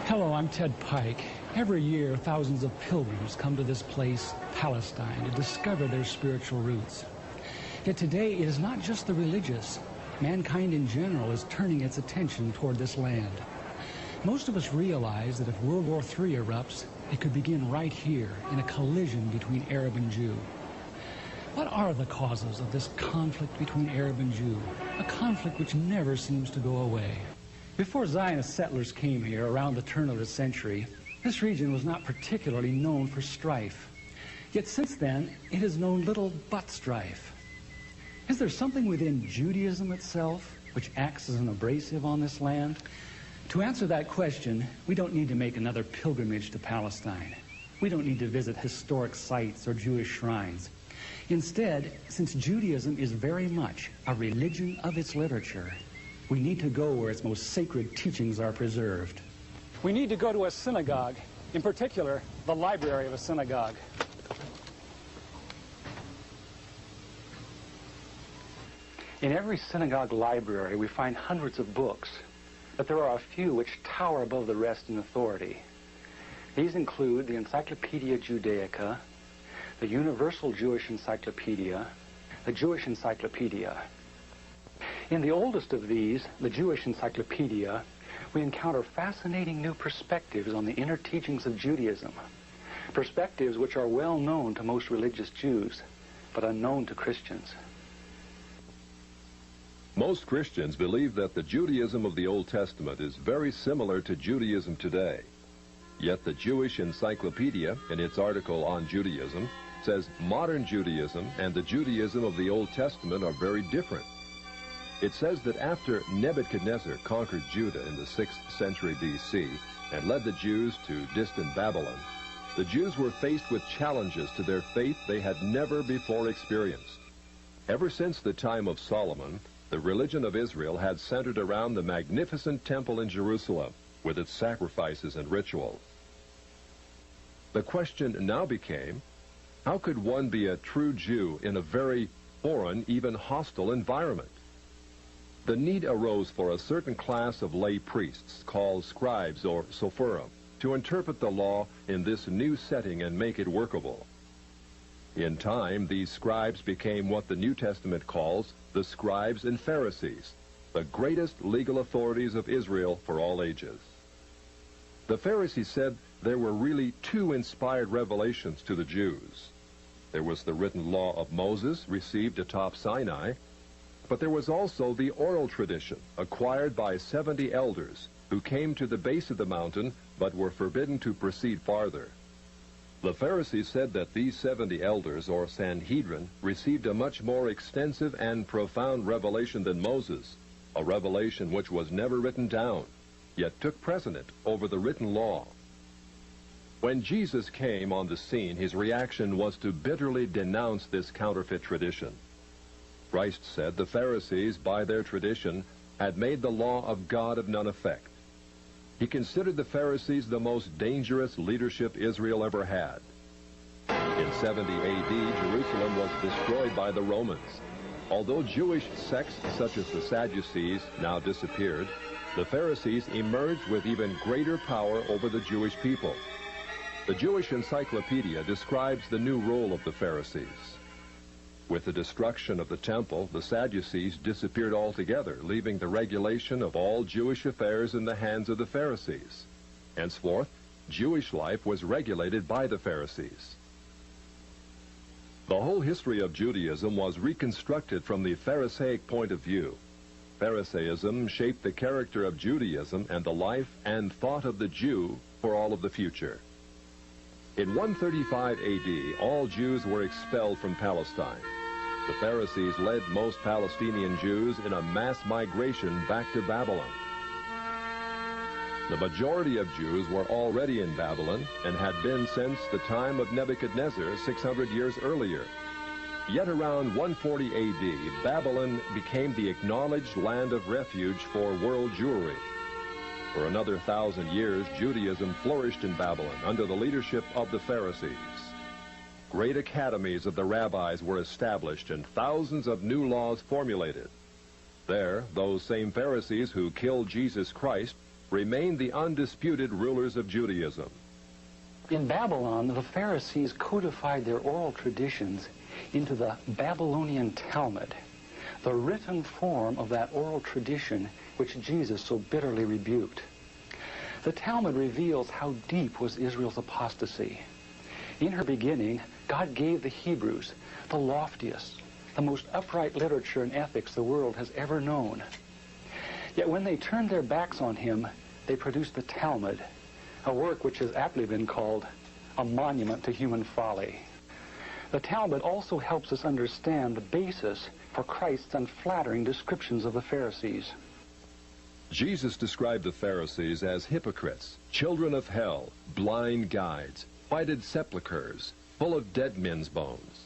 Hello, I'm Ted Pike. Every year, thousands of pilgrims come to this place, Palestine, to discover their spiritual roots. Yet today, it is not just the religious. Mankind in general is turning its attention toward this land. Most of us realize that if World War III erupts, it could begin right here in a collision between Arab and Jew. What are the causes of this conflict between Arab and Jew? A conflict which never seems to go away. Before Zionist settlers came here around the turn of the century, this region was not particularly known for strife. Yet since then, it has known little but strife. Is there something within Judaism itself which acts as an abrasive on this land? To answer that question, we don't need to make another pilgrimage to Palestine. We don't need to visit historic sites or Jewish shrines. Instead, since Judaism is very much a religion of its literature, we need to go where its most sacred teachings are preserved. We need to go to a synagogue, in particular, the library of a synagogue. In every synagogue library, we find hundreds of books, but there are a few which tower above the rest in authority. These include the Encyclopedia Judaica, the Universal Jewish Encyclopedia, the Jewish Encyclopedia. In the oldest of these, the Jewish Encyclopedia, we encounter fascinating new perspectives on the inner teachings of Judaism, perspectives which are well known to most religious Jews, but unknown to Christians. Most Christians believe that the Judaism of the Old Testament is very similar to Judaism today. Yet the Jewish Encyclopedia, in its article on Judaism, says modern Judaism and the Judaism of the Old Testament are very different. It says that after Nebuchadnezzar conquered Judah in the 6th century BC and led the Jews to distant Babylon, the Jews were faced with challenges to their faith they had never before experienced. Ever since the time of Solomon, the religion of Israel had centered around the magnificent temple in Jerusalem with its sacrifices and rituals. The question now became, how could one be a true Jew in a very foreign, even hostile environment? The need arose for a certain class of lay priests, called scribes or sopherim, to interpret the law in this new setting and make it workable. In time, these scribes became what the New Testament calls the scribes and Pharisees, the greatest legal authorities of Israel for all ages. The Pharisees said there were really two inspired revelations to the Jews. There was the written law of Moses, received atop Sinai, but there was also the oral tradition acquired by 70 elders who came to the base of the mountain but were forbidden to proceed farther. The Pharisees said that these 70 elders, or Sanhedrin, received a much more extensive and profound revelation than Moses, a revelation which was never written down, yet took precedent over the written law. When Jesus came on the scene, his reaction was to bitterly denounce this counterfeit tradition. Christ said the Pharisees, by their tradition, had made the law of God of none effect. He considered the Pharisees the most dangerous leadership Israel ever had. In 70 A.D., Jerusalem was destroyed by the Romans. Although Jewish sects such as the Sadducees now disappeared, the Pharisees emerged with even greater power over the Jewish people. The Jewish Encyclopedia describes the new role of the Pharisees. With the destruction of the temple, the Sadducees disappeared altogether, leaving the regulation of all Jewish affairs in the hands of the Pharisees. Henceforth, Jewish life was regulated by the Pharisees. The whole history of Judaism was reconstructed from the Pharisaic point of view. Pharisaism shaped the character of Judaism and the life and thought of the Jew for all of the future. In 135 A.D., all Jews were expelled from Palestine. The Pharisees led most Palestinian Jews in a mass migration back to Babylon. The majority of Jews were already in Babylon and had been since the time of Nebuchadnezzar 600 years earlier. Yet around 140 A.D., Babylon became the acknowledged land of refuge for world Jewry. For another 1,000 years, Judaism flourished in Babylon under the leadership of the Pharisees. Great academies of the rabbis were established and thousands of new laws formulated. There, those same Pharisees who killed Jesus Christ remained the undisputed rulers of Judaism. In Babylon, the Pharisees codified their oral traditions into the Babylonian Talmud, the written form of that oral tradition which Jesus so bitterly rebuked. The Talmud reveals how deep was Israel's apostasy. In her beginning, God gave the Hebrews the loftiest, the most upright literature and ethics the world has ever known. Yet when they turned their backs on him, they produced the Talmud, a work which has aptly been called a monument to human folly. The Talmud also helps us understand the basis for Christ's unflattering descriptions of the Pharisees. Jesus described the Pharisees as hypocrites, children of hell, blind guides, whited sepulchres, full of dead men's bones.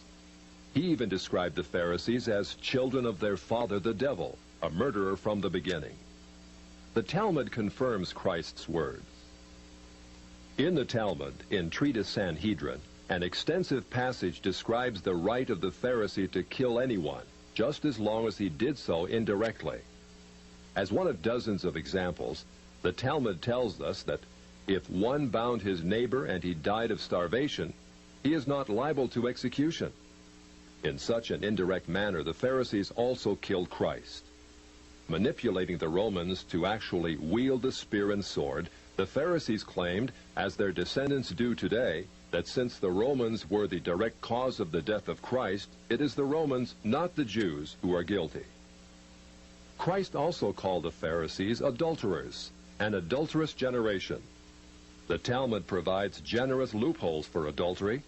He even described the Pharisees as children of their father the devil, a murderer from the beginning. The Talmud confirms Christ's words. In the Talmud, in Treatise Sanhedrin, an extensive passage describes the right of the Pharisee to kill anyone, just as long as he did so indirectly. As one of dozens of examples, the Talmud tells us that if one bound his neighbor and he died of starvation, he is not liable to execution. In such an indirect manner, the Pharisees also killed Christ. Manipulating the Romans to actually wield the spear and sword, the Pharisees claimed, as their descendants do today, that since the Romans were the direct cause of the death of Christ, it is the Romans, not the Jews, who are guilty. Christ also called the Pharisees adulterers, an adulterous generation. The Talmud provides generous loopholes for adultery.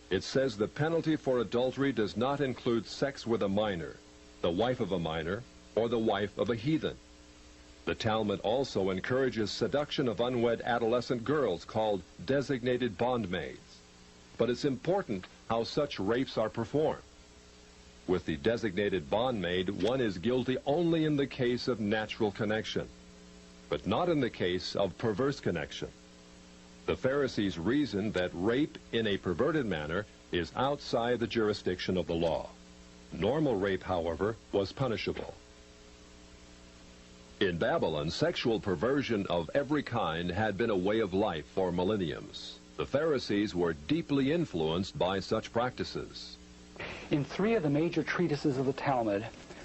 It says the penalty for adultery does not include sex with a minor, the wife of a minor, or the wife of a heathen. The Talmud also encourages seduction of unwed adolescent girls called designated bondmaids. But it's important how such rapes are performed. With the designated bondmaid, one is guilty only in the case of natural connection, but not in the case of perverse connection. The Pharisees reasoned that rape in a perverted manner is outside the jurisdiction of the law. Normal rape, however, was punishable. In Babylon, sexual perversion of every kind had been a way of life for millenniums. The Pharisees were deeply influenced by such practices. In 3 of the major treatises of the Talmud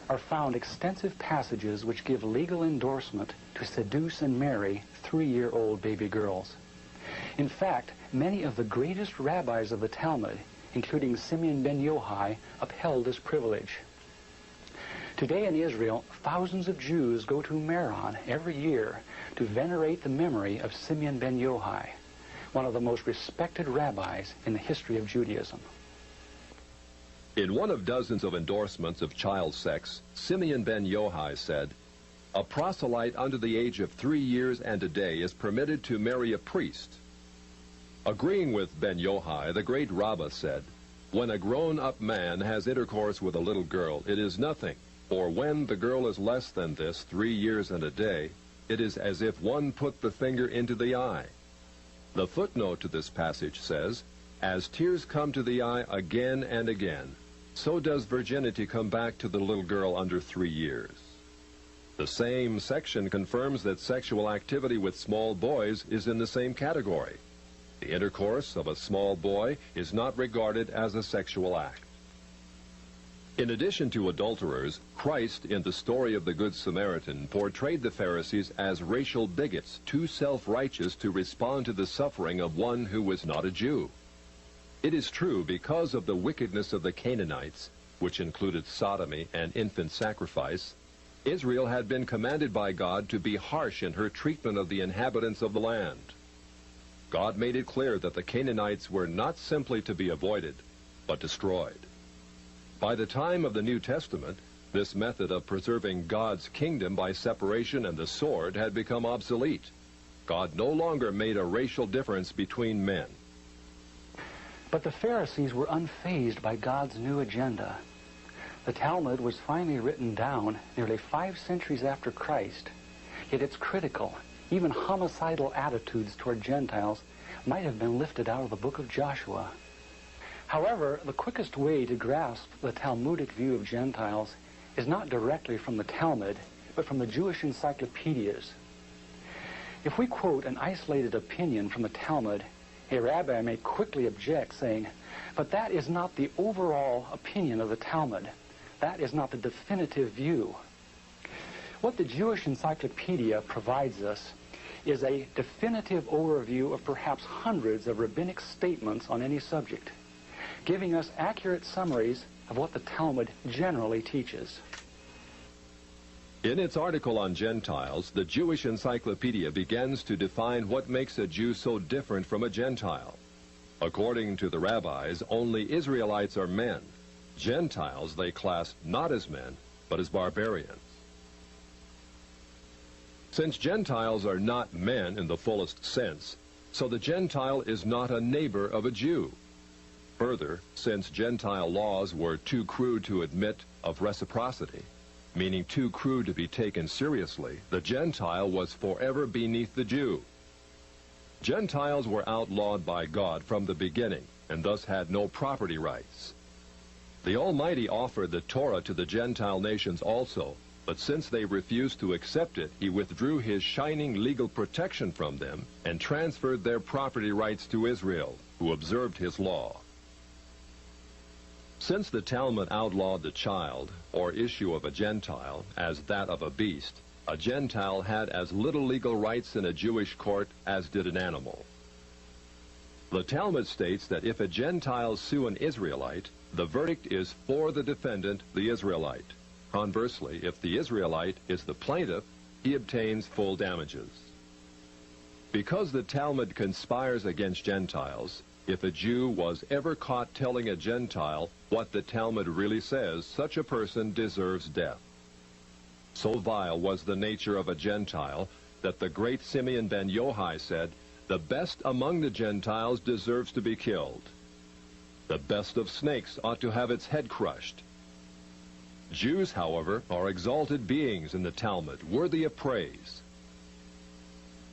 are found extensive passages which give legal endorsement to seduce and marry 3-year-old baby girls. In fact, many of the greatest rabbis of the Talmud, including Simeon ben Yochai, upheld this privilege. Today in Israel, thousands of Jews go to Meron every year to venerate the memory of Simeon ben Yochai, one of the most respected rabbis in the history of Judaism. In one of dozens of endorsements of child sex, Simeon ben Yochai said, "A proselyte under the age of 3 years and a day is permitted to marry a priest." Agreeing with ben Yochai, the great rabbah said, "When a grown-up man has intercourse with a little girl, it is nothing, for when the girl is less than this, 3 years and a day, it is as if one put the finger into the eye." The footnote to this passage says, "As tears come to the eye again and again, so does virginity come back to the little girl under 3 years." The same section confirms that sexual activity with small boys is in the same category. The intercourse of a small boy is not regarded as a sexual act. In addition to adulterers, Christ, in the story of the Good Samaritan, portrayed the Pharisees as racial bigots, too self-righteous to respond to the suffering of one who was not a Jew. It is true, because of the wickedness of the Canaanites, which included sodomy and infant sacrifice, Israel had been commanded by God to be harsh in her treatment of the inhabitants of the land. God made it clear that the Canaanites were not simply to be avoided, but destroyed. By the time of the New Testament, this method of preserving God's kingdom by separation and the sword had become obsolete. God no longer made a racial difference between men. But the Pharisees were unfazed by God's new agenda. The Talmud was finally written down nearly 5 centuries after Christ, yet its critical, even homicidal attitudes toward Gentiles might have been lifted out of the book of Joshua. However, the quickest way to grasp the Talmudic view of Gentiles is not directly from the Talmud, but from the Jewish encyclopedias. If we quote an isolated opinion from the Talmud, a rabbi may quickly object, saying, but that is not the overall opinion of the Talmud. That is not the definitive view. What the Jewish Encyclopedia provides us is a definitive overview of perhaps hundreds of rabbinic statements on any subject, giving us accurate summaries of what the Talmud generally teaches. In its article on Gentiles, the Jewish Encyclopedia begins to define what makes a Jew so different from a Gentile. According to the rabbis, only Israelites are men. Gentiles they class not as men, but as barbarians. Since Gentiles are not men in the fullest sense, so the Gentile is not a neighbor of a Jew. Further, since Gentile laws were too crude to admit of reciprocity, meaning too crude to be taken seriously, the Gentile was forever beneath the Jew. Gentiles were outlawed by God from the beginning, and thus had no property rights. The Almighty offered the Torah to the Gentile nations also, but since they refused to accept it, he withdrew his shining legal protection from them and transferred their property rights to Israel, who observed his law. Since the Talmud outlawed the child, or issue of a Gentile, as that of a beast, a Gentile had as little legal rights in a Jewish court as did an animal. The Talmud states that if a Gentile sue an Israelite, the verdict is for the defendant, the Israelite. Conversely, if the Israelite is the plaintiff, he obtains full damages. Because the Talmud conspires against Gentiles, if a Jew was ever caught telling a Gentile what the Talmud really says, such a person deserves death. So vile was the nature of a Gentile that the great Simeon ben Yochai said, "The best among the Gentiles deserves to be killed. The best of snakes ought to have its head crushed." Jews, however, are exalted beings in the Talmud, worthy of praise.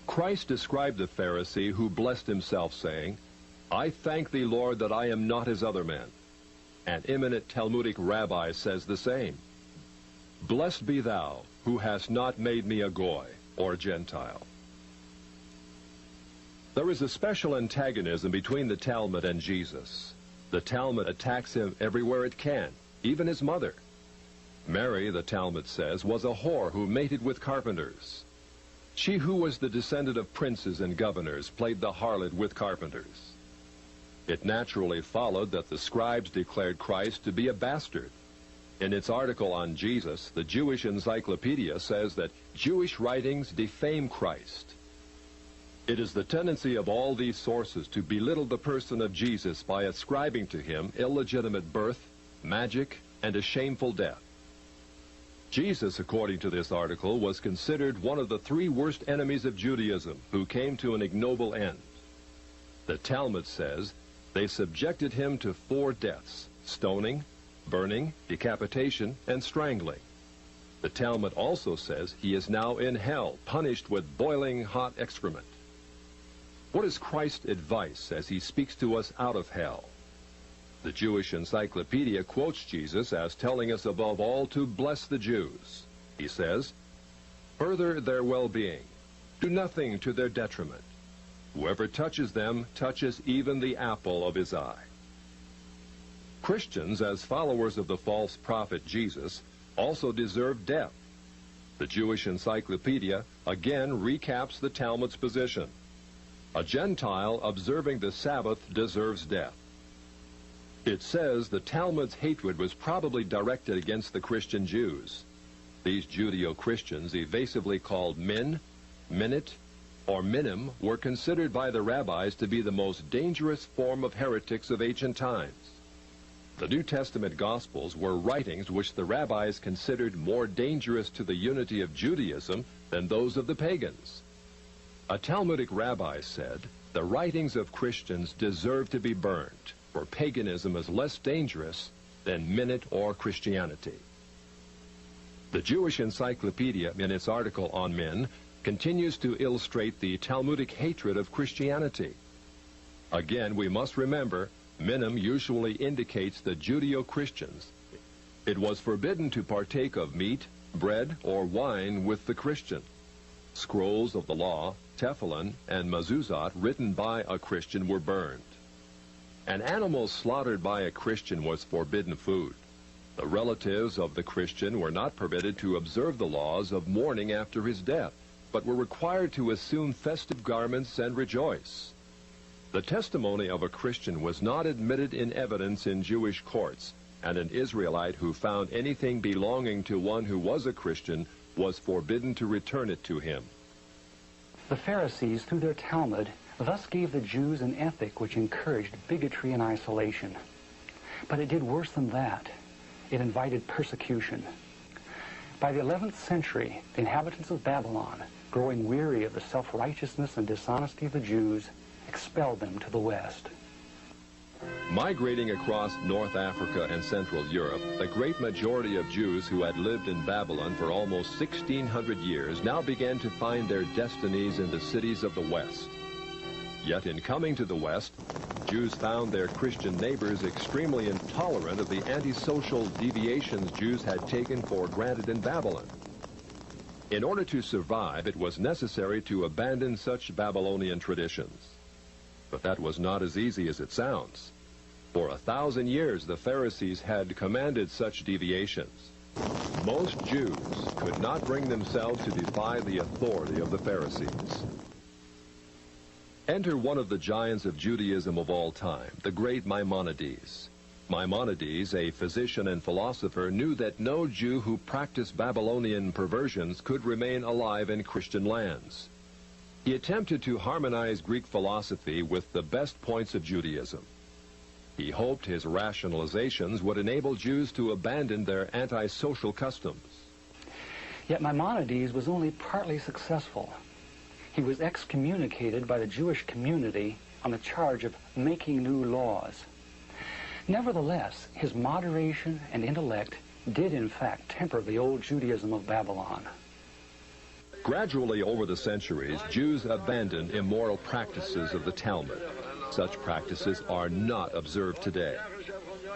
Christ described the Pharisee who blessed himself, saying, "I thank thee, Lord, that I am not as other men." An eminent Talmudic rabbi says the same. "Blessed be thou, who hast not made me a goy," or Gentile. There is a special antagonism between the Talmud and Jesus. The Talmud attacks him everywhere it can, even his mother. Mary, the Talmud says, was a whore who mated with carpenters. She who was the descendant of princes and governors played the harlot with carpenters. It naturally followed that the scribes declared Christ to be a bastard. In its article on Jesus, the Jewish Encyclopedia says that Jewish writings defame Christ. It is the tendency of all these sources to belittle the person of Jesus by ascribing to him illegitimate birth, magic, and a shameful death. Jesus, according to this article, was considered one of the 3 worst enemies of Judaism who came to an ignoble end. The Talmud says they subjected him to 4 deaths: stoning, burning, decapitation, and strangling. The Talmud also says he is now in hell, punished with boiling hot excrement. What is Christ's advice as he speaks to us out of hell? The Jewish Encyclopedia quotes Jesus as telling us above all to bless the Jews. He says, "Further their well-being. Do nothing to their detriment. Whoever touches them touches even the apple of his eye." Christians, as followers of the false prophet Jesus, also deserve death. The Jewish Encyclopedia again recaps the Talmud's position. A Gentile observing the Sabbath deserves death. It says the Talmud's hatred was probably directed against the Christian Jews. These Judeo-Christians, evasively called min, minute, or minim, were considered by the rabbis to be the most dangerous form of heretics of ancient times. The New Testament Gospels were writings which the rabbis considered more dangerous to the unity of Judaism than those of the pagans. A Talmudic rabbi said, "The writings of Christians deserve to be burned, for paganism is less dangerous than minute or Christianity." The Jewish Encyclopedia, in its article on men, continues to illustrate the Talmudic hatred of Christianity. Again, we must remember, minim usually indicates the Judeo-Christians. It was forbidden to partake of meat, bread, or wine with the Christian. Scrolls of the law, tefillin, and mezuzot written by a Christian were burned. An animal slaughtered by a Christian was forbidden food. The relatives of the Christian were not permitted to observe the laws of mourning after his death, but were required to assume festive garments and rejoice. The testimony of a Christian was not admitted in evidence in Jewish courts, and an Israelite who found anything belonging to one who was a Christian was forbidden to return it to him. The Pharisees, through their Talmud, thus gave the Jews an ethic which encouraged bigotry and isolation. But it did worse than that. It invited persecution. By the 11th century, the inhabitants of Babylon, growing weary of the self-righteousness and dishonesty of the Jews, expelled them to the west. Migrating across North Africa and Central Europe, the great majority of Jews who had lived in Babylon for almost 1,600 years now began to find their destinies in the cities of the West. Yet in coming to the West, Jews found their Christian neighbors extremely intolerant of the antisocial deviations Jews had taken for granted in Babylon. In order to survive, it was necessary to abandon such Babylonian traditions. But that was not as easy as it sounds. For 1,000 years, the Pharisees had commanded such deviations. Most Jews could not bring themselves to defy the authority of the Pharisees. Enter one of the giants of Judaism of all time, the great Maimonides. Maimonides, a physician and philosopher, knew that no Jew who practiced Babylonian perversions could remain alive in Christian lands. He attempted to harmonize Greek philosophy with the best points of Judaism. He hoped his rationalizations would enable Jews to abandon their antisocial customs. Yet Maimonides was only partly successful. He was excommunicated by the Jewish community on the charge of making new laws. Nevertheless, his moderation and intellect did in fact temper the old Judaism of Babylon. Gradually over the centuries, Jews abandoned immoral practices of the Talmud. Such practices are not observed today.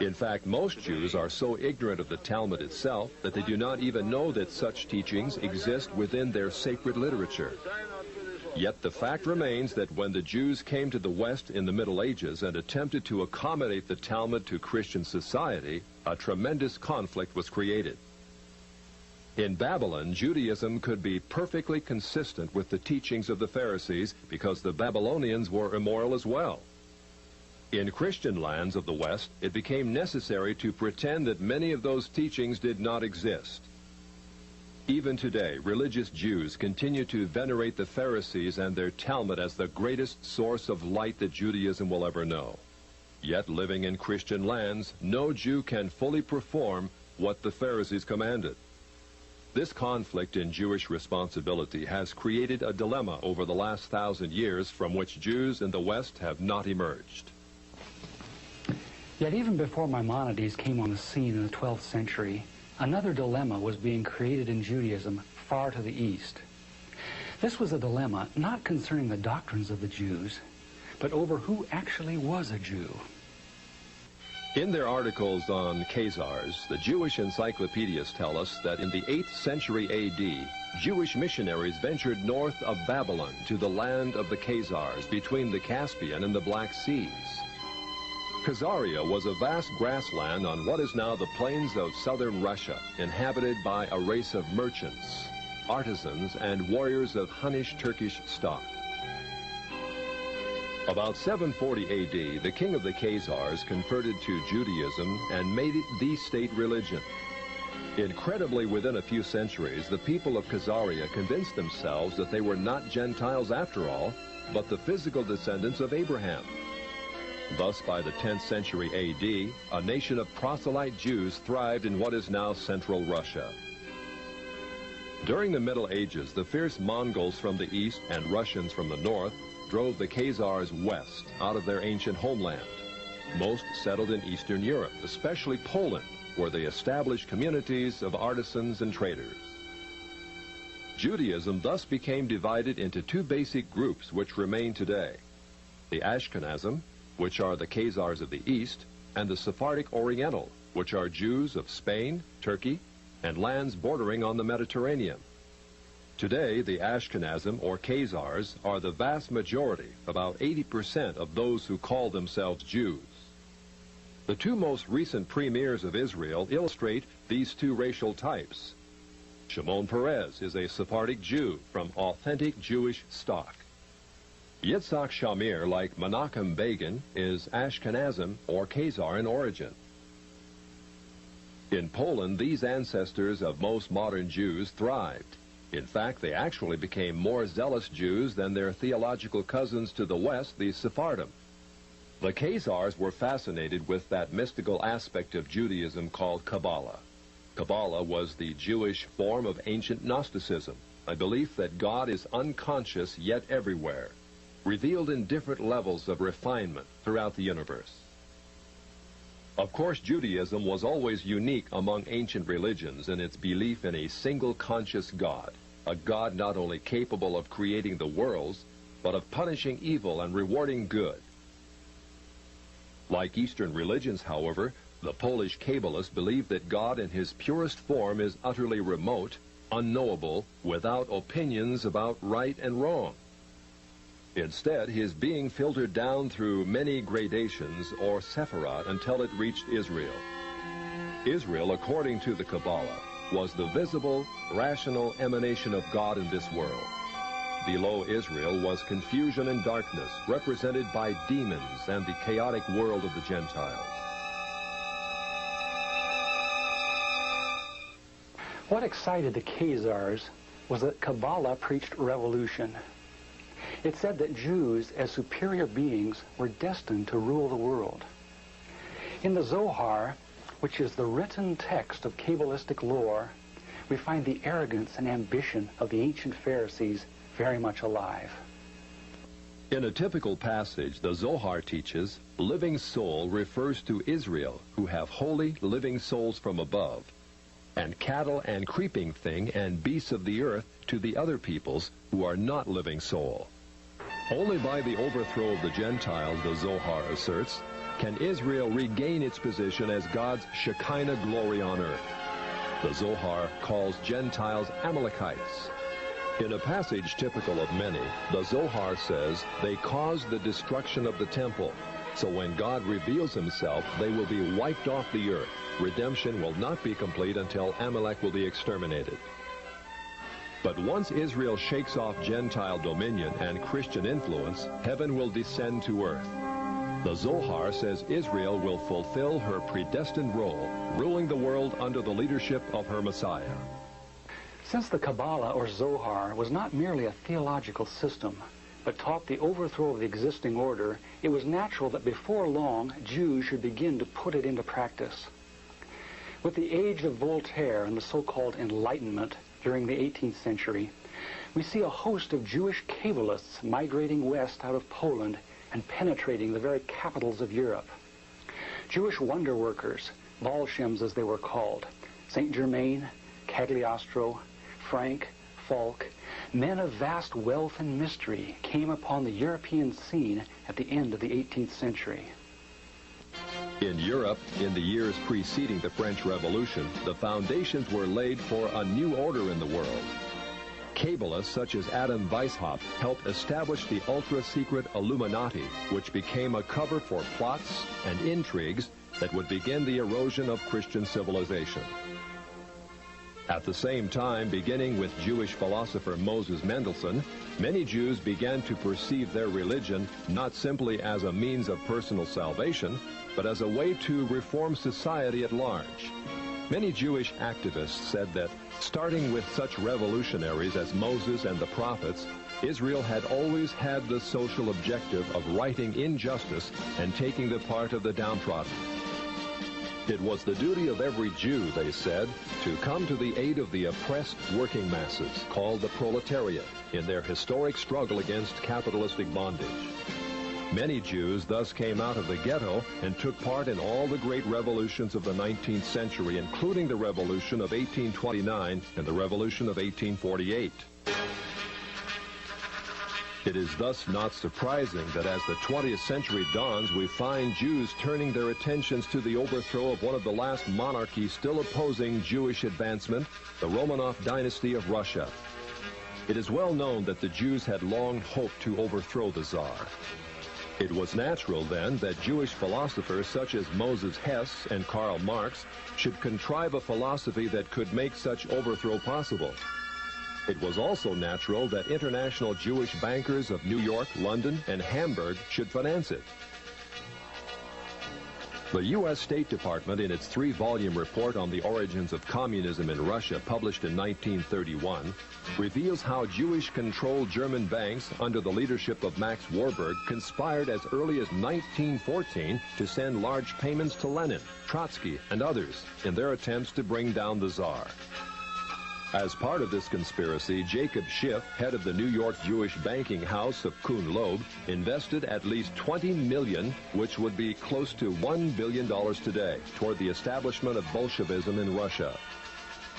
In fact, most Jews are so ignorant of the Talmud itself that they do not even know that such teachings exist within their sacred literature. Yet the fact remains that when the Jews came to the West in the Middle Ages and attempted to accommodate the Talmud to Christian society, a tremendous conflict was created. In Babylon, Judaism could be perfectly consistent with the teachings of the Pharisees because the Babylonians were immoral as well. In Christian lands of the West, it became necessary to pretend that many of those teachings did not exist. Even today, religious Jews continue to venerate the Pharisees and their Talmud as the greatest source of light that Judaism will ever know. Yet, living in Christian lands, no Jew can fully perform what the Pharisees commanded. This conflict in Jewish responsibility has created a dilemma over the last 1,000 years from which Jews in the West have not emerged. Yet even before Maimonides came on the scene in the 12th century, another dilemma was being created in Judaism far to the east. This was a dilemma not concerning the doctrines of the Jews, but over who actually was a Jew. In their articles on khazars, the Jewish encyclopedias tell us that in the 8th century A.D., Jewish missionaries ventured north of Babylon to the land of the Khazars between the Caspian and the Black Seas. Khazaria was a vast grassland on what is now the plains of southern Russia, inhabited by a race of merchants, artisans, and warriors of Hunnish Turkish stock. About 740 A.D., the king of the Khazars converted to Judaism and made it the state religion. Incredibly, within a few centuries, the people of Khazaria convinced themselves that they were not Gentiles after all, but the physical descendants of Abraham. Thus, by the 10th century A.D., a nation of proselyte Jews thrived in what is now central Russia. During the Middle Ages, the fierce Mongols from the east and Russians from the north drove the Khazars west out of their ancient homeland. Most settled in Eastern Europe, especially Poland, where they established communities of artisans and traders. Judaism thus became divided into two basic groups which remain today: the Ashkenazim, which are the Khazars of the east, and the Sephardic Oriental, which are Jews of Spain, Turkey, and lands bordering on the Mediterranean. Today, the Ashkenazim, or Khazars, are the vast majority, about 80% of those who call themselves Jews. The two most recent premiers of Israel illustrate these two racial types. Shimon Peres is a Sephardic Jew from authentic Jewish stock. Yitzhak Shamir, like Menachem Begin, is Ashkenazim or Khazar in origin. In Poland, these ancestors of most modern Jews thrived. In fact, they actually became more zealous Jews than their theological cousins to the west, the Sephardim. The Khazars were fascinated with that mystical aspect of Judaism called Kabbalah. Kabbalah was the Jewish form of ancient Gnosticism, a belief that God is unconscious yet everywhere, revealed in different levels of refinement throughout the universe. Of course, Judaism was always unique among ancient religions in its belief in a single conscious God, a God not only capable of creating the worlds, but of punishing evil and rewarding good. Like Eastern religions, however, the Polish Kabbalists believe that God in his purest form is utterly remote, unknowable, without opinions about right and wrong. Instead, his being filtered down through many gradations, or sephirot, until it reached Israel. Israel, according to the Kabbalah, was the visible, rational emanation of God in this world. Below Israel was confusion and darkness, represented by demons and the chaotic world of the Gentiles. What excited the Khazars was that Kabbalah preached revolution. It said that Jews, as superior beings, were destined to rule the world. In the Zohar, which is the written text of Kabbalistic lore, we find the arrogance and ambition of the ancient Pharisees very much alive. In a typical passage, the Zohar teaches, living soul refers to Israel, who have holy living souls from above, and cattle and creeping thing and beasts of the earth to the other peoples who are not living soul. Only by the overthrow of the Gentiles, the Zohar asserts, can Israel regain its position as God's Shekinah glory on earth. The Zohar calls Gentiles Amalekites. In a passage typical of many, the Zohar says they caused the destruction of the temple. So when God reveals himself, they will be wiped off the earth. Redemption will not be complete until Amalek will be exterminated. But once Israel shakes off Gentile dominion and Christian influence, heaven will descend to earth. The Zohar says Israel will fulfill her predestined role, ruling the world under the leadership of her Messiah. Since the Kabbalah, or Zohar, was not merely a theological system, but taught the overthrow of the existing order, it was natural that before long, Jews should begin to put it into practice. With the age of Voltaire and the so-called Enlightenment during the 18th century, we see a host of Jewish Kabbalists migrating west out of Poland and penetrating the very capitals of Europe. Jewish wonder workers, Bolshems as they were called, Saint Germain, Cagliostro, Frank, Falk, men of vast wealth and mystery came upon the European scene at the end of the 18th century. In Europe, in the years preceding the French Revolution, the foundations were laid for a new order in the world. Kabbalists such as Adam Weishaupt helped establish the ultra-secret Illuminati, which became a cover for plots and intrigues that would begin the erosion of Christian civilization. At the same time, beginning with Jewish philosopher Moses Mendelssohn, many Jews began to perceive their religion not simply as a means of personal salvation, but as a way to reform society at large. Many Jewish activists said that, starting with such revolutionaries as Moses and the prophets, Israel had always had the social objective of righting injustice and taking the part of the downtrodden. It was the duty of every Jew, they said, to come to the aid of the oppressed working masses, called the proletariat, in their historic struggle against capitalistic bondage. Many Jews thus came out of the ghetto and took part in all the great revolutions of the 19th century, including the Revolution of 1829 and the Revolution of 1848. It is thus not surprising that as the 20th century dawns, we find Jews turning their attentions to the overthrow of one of the last monarchies still opposing Jewish advancement, the Romanov dynasty of Russia. It is well known that the Jews had long hoped to overthrow the Tsar. It was natural then that Jewish philosophers such as Moses Hess and Karl Marx should contrive a philosophy that could make such overthrow possible. It was also natural that international Jewish bankers of New York, London, and Hamburg should finance it. The U.S. State Department, in its 3-volume report on the origins of communism in Russia, published in 1931, reveals how Jewish-controlled German banks under the leadership of Max Warburg conspired as early as 1914 to send large payments to Lenin, Trotsky, and others in their attempts to bring down the Tsar. As part of this conspiracy, Jacob Schiff, head of the New York Jewish banking house of Kuhn-Loeb, invested at least $20 million, which would be close to $1 billion today, toward the establishment of Bolshevism in Russia.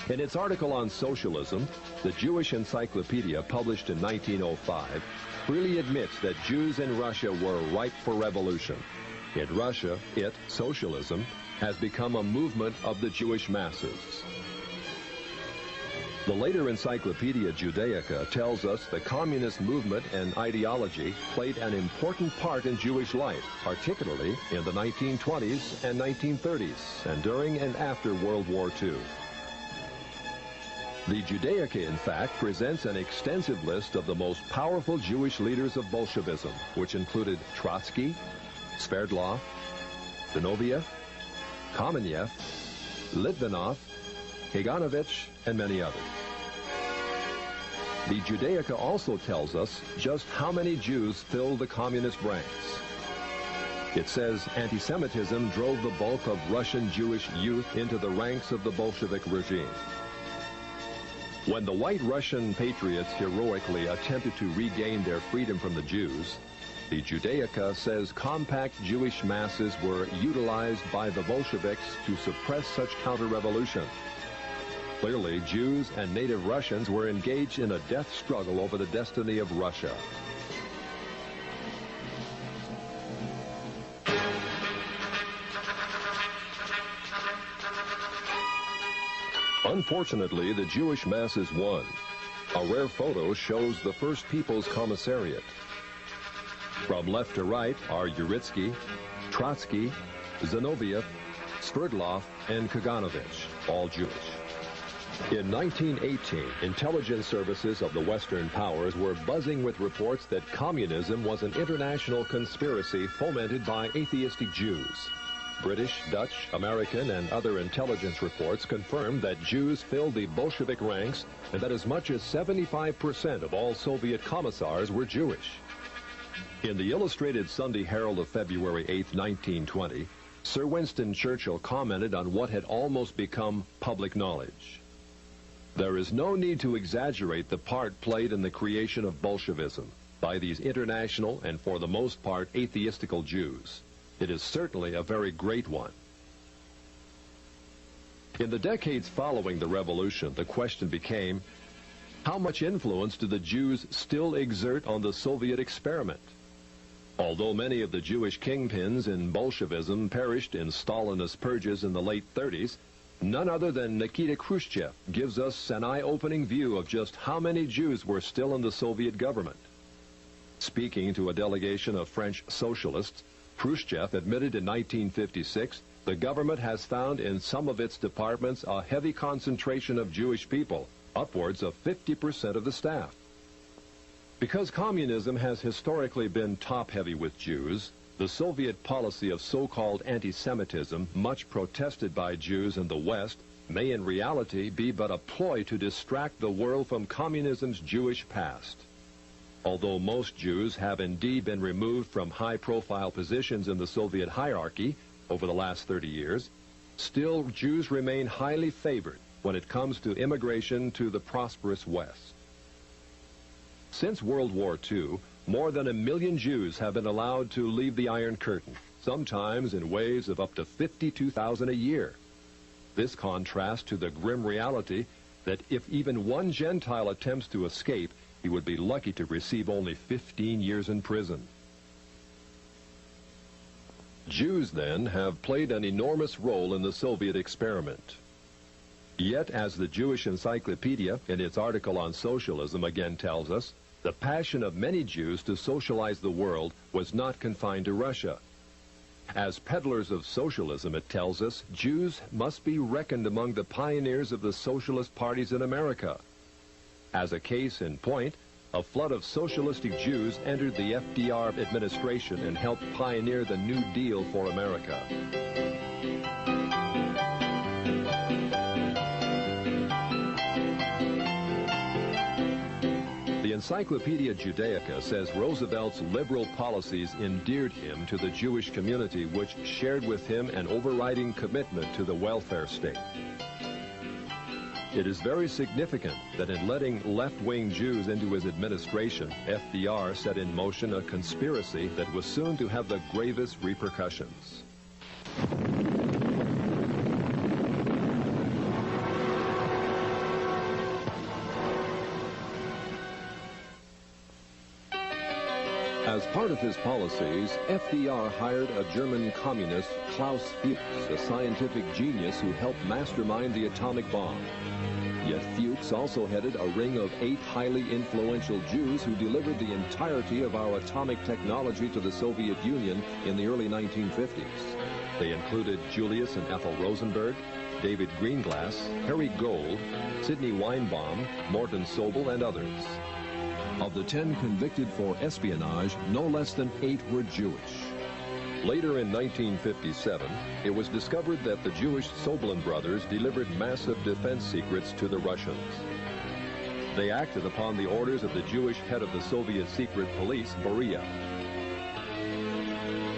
In its article on socialism, the Jewish Encyclopedia, published in 1905, freely admits that Jews in Russia were ripe for revolution. In Russia, socialism, has become a movement of the Jewish masses. The later Encyclopedia Judaica tells us the communist movement and ideology played an important part in Jewish life, particularly in the 1920s and 1930s, and during and after World War II. The Judaica, in fact, presents an extensive list of the most powerful Jewish leaders of Bolshevism, which included Trotsky, Sverdlov, Zinoviev, Kamenev, Litvinov, Kaganovich, and many others. The Judaica also tells us just how many Jews filled the communist ranks. It says anti-Semitism drove the bulk of Russian Jewish youth into the ranks of the Bolshevik regime. When the white Russian patriots heroically attempted to regain their freedom from the Jews, the Judaica says compact Jewish masses were utilized by the Bolsheviks to suppress such counter-revolution. Clearly, Jews and native Russians were engaged in a death struggle over the destiny of Russia. Unfortunately, the Jewish masses won. A rare photo shows the First People's Commissariat. From left to right are Uritsky, Trotsky, Zinoviev, Sverdlov, and Kaganovich, all Jewish. In 1918, intelligence services of the Western powers were buzzing with reports that communism was an international conspiracy fomented by atheistic Jews. British, Dutch, American, and other intelligence reports confirmed that Jews filled the Bolshevik ranks and that as much as 75% of all Soviet commissars were Jewish. In the Illustrated Sunday Herald of February 8, 1920, Sir Winston Churchill commented on what had almost become public knowledge. There is no need to exaggerate the part played in the creation of Bolshevism by these international and for the most part atheistical Jews. It is certainly a very great one. In the decades following the revolution, the question became, how much influence do the Jews still exert on the Soviet experiment? Although many of the Jewish kingpins in Bolshevism perished in Stalinist purges in the late 30s, none other than Nikita Khrushchev gives us an eye-opening view of just how many Jews were still in the Soviet government. Speaking to a delegation of French socialists, Khrushchev admitted in 1956 the government has found in some of its departments a heavy concentration of Jewish people, upwards of 50% of the staff. Because communism has historically been top-heavy with Jews, the Soviet policy of so-called anti-Semitism, much protested by Jews in the West, may in reality be but a ploy to distract the world from communism's Jewish past. Although most Jews have indeed been removed from high-profile positions in the Soviet hierarchy over the last 30 years, still Jews remain highly favored when it comes to immigration to the prosperous West. Since World War II, more than 1 million Jews have been allowed to leave the Iron Curtain, sometimes in waves of up to 52,000 a year. This contrasts to the grim reality that if even one Gentile attempts to escape, he would be lucky to receive only 15 years in prison. Jews, then, have played an enormous role in the Soviet experiment. Yet, as the Jewish Encyclopedia, in its article on socialism, again tells us, the passion of many Jews to socialize the world was not confined to Russia. As peddlers of socialism, it tells us, Jews must be reckoned among the pioneers of the socialist parties in America. As a case in point, a flood of socialistic Jews entered the FDR administration and helped pioneer the New Deal for America. The Encyclopedia Judaica says Roosevelt's liberal policies endeared him to the Jewish community, which shared with him an overriding commitment to the welfare state. It is very significant that in letting left-wing Jews into his administration, FDR set in motion a conspiracy that was soon to have the gravest repercussions. As part of his policies, FDR hired a German communist, Klaus Fuchs, a scientific genius who helped mastermind the atomic bomb. Yet Fuchs also headed a ring of 8 highly influential Jews who delivered the entirety of our atomic technology to the Soviet Union in the early 1950s. They included Julius and Ethel Rosenberg, David Greenglass, Harry Gold, Sidney Weinbaum, Morton Sobel, and others. Of the 10 convicted for espionage, no less than 8 were Jewish. Later in 1957, it was discovered that the Jewish Soblin brothers delivered massive defense secrets to the Russians. They acted upon the orders of the Jewish head of the Soviet secret police, Beria.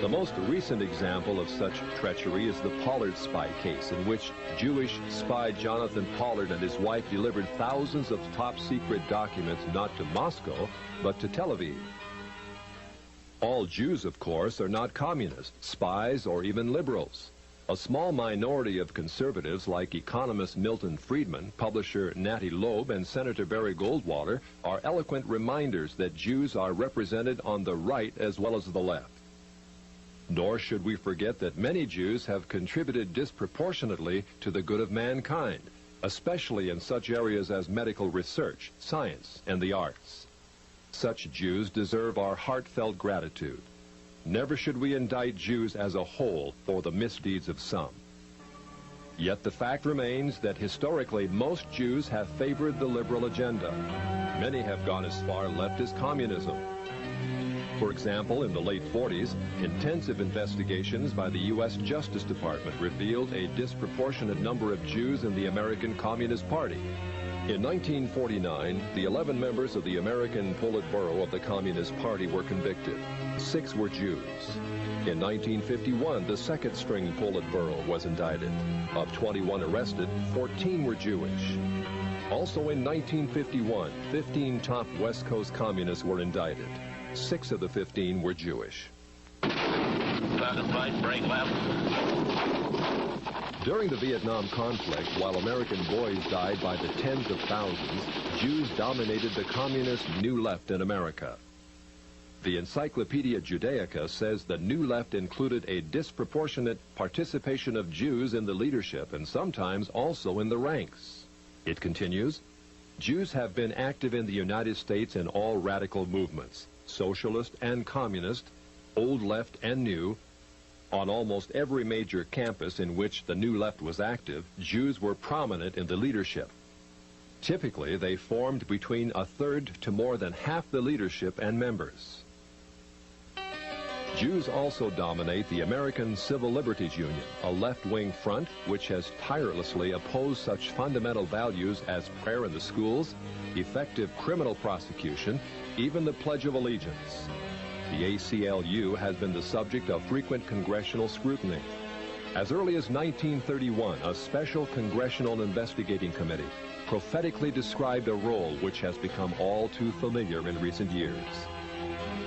The most recent example of such treachery is the Pollard spy case, in which Jewish spy Jonathan Pollard and his wife delivered thousands of top-secret documents not to Moscow, but to Tel Aviv. All Jews, of course, are not communists, spies, or even liberals. A small minority of conservatives like economist Milton Friedman, publisher Natty Loeb, and Senator Barry Goldwater are eloquent reminders that Jews are represented on the right as well as the left. Nor should we forget that many Jews have contributed disproportionately to the good of mankind, especially in such areas as medical research, science, and the arts. Such Jews deserve our heartfelt gratitude. Never should we indict Jews as a whole for the misdeeds of some. Yet the fact remains that historically most Jews have favored the liberal agenda. Many have gone as far left as communism. For example, in the late 40s, intensive investigations by the U.S. Justice Department revealed a disproportionate number of Jews in the American Communist Party. In 1949, the 11 members of the American Politburo of the Communist Party were convicted. 6 were Jews. In 1951, the second-string Politburo was indicted. Of 21 arrested, 14 were Jewish. Also in 1951, 15 top West Coast communists were indicted. 6 of the 15 were Jewish. Satisfied, break left. During the Vietnam conflict, while American boys died by the tens of thousands, Jews dominated the communist New Left in America. The Encyclopedia Judaica says the New Left included a disproportionate participation of Jews in the leadership and sometimes also in the ranks. It continues, Jews have been active in the United States in all radical movements, socialist and communist, old left and new. On almost every major campus in which the New Left was active, Jews were prominent in the leadership. Typically, they formed between a third to more than half the leadership and members. Jews also dominate the American Civil Liberties Union, a left-wing front which has tirelessly opposed such fundamental values as prayer in the schools, effective criminal prosecution, even the Pledge of Allegiance. The ACLU has been the subject of frequent congressional scrutiny. As early as 1931, a special congressional investigating committee prophetically described a role which has become all too familiar in recent years.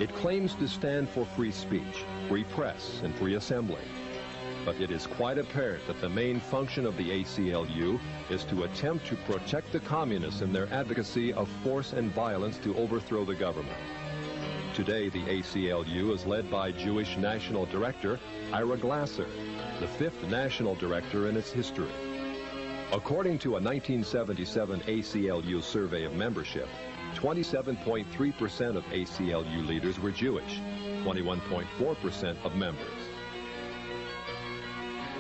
It claims to stand for free speech, free press, and free assembly. But it is quite apparent that the main function of the ACLU is to attempt to protect the communists in their advocacy of force and violence to overthrow the government. Today, the ACLU is led by Jewish National Director Ira Glasser, the 5th national director in its history. According to a 1977 ACLU survey of membership, 27.3% of ACLU leaders were Jewish, 21.4% of members.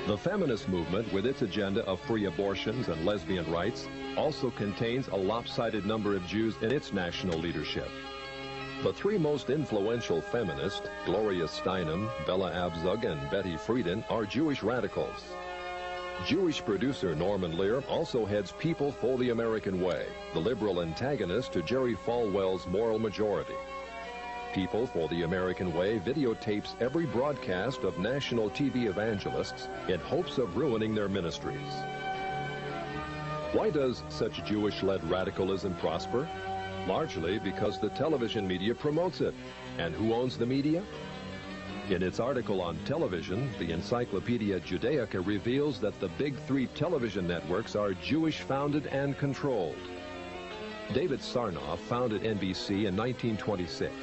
The feminist movement, with its agenda of free abortions and lesbian rights, also contains a lopsided number of Jews in its national leadership. The three most influential feminists, Gloria Steinem, Bella Abzug, and Betty Friedan, are Jewish radicals. Jewish producer Norman Lear also heads People for the American Way, the liberal antagonist to Jerry Falwell's Moral Majority. People for the American Way videotapes every broadcast of national TV evangelists in hopes of ruining their ministries. Why does such Jewish-led radicalism prosper? Largely because the television media promotes it. And who owns the media? In its article on television, the Encyclopedia Judaica reveals that the big three television networks are Jewish-founded and controlled. David Sarnoff founded NBC in 1926.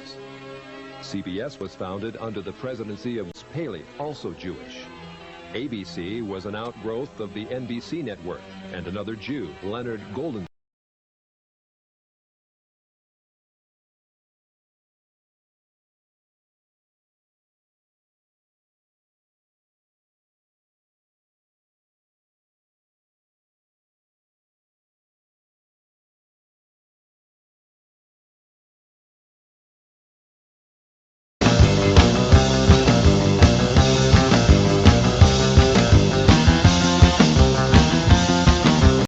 CBS was founded under the presidency of Paley, also Jewish. ABC was an outgrowth of the NBC network, and another Jew, Leonard Golden.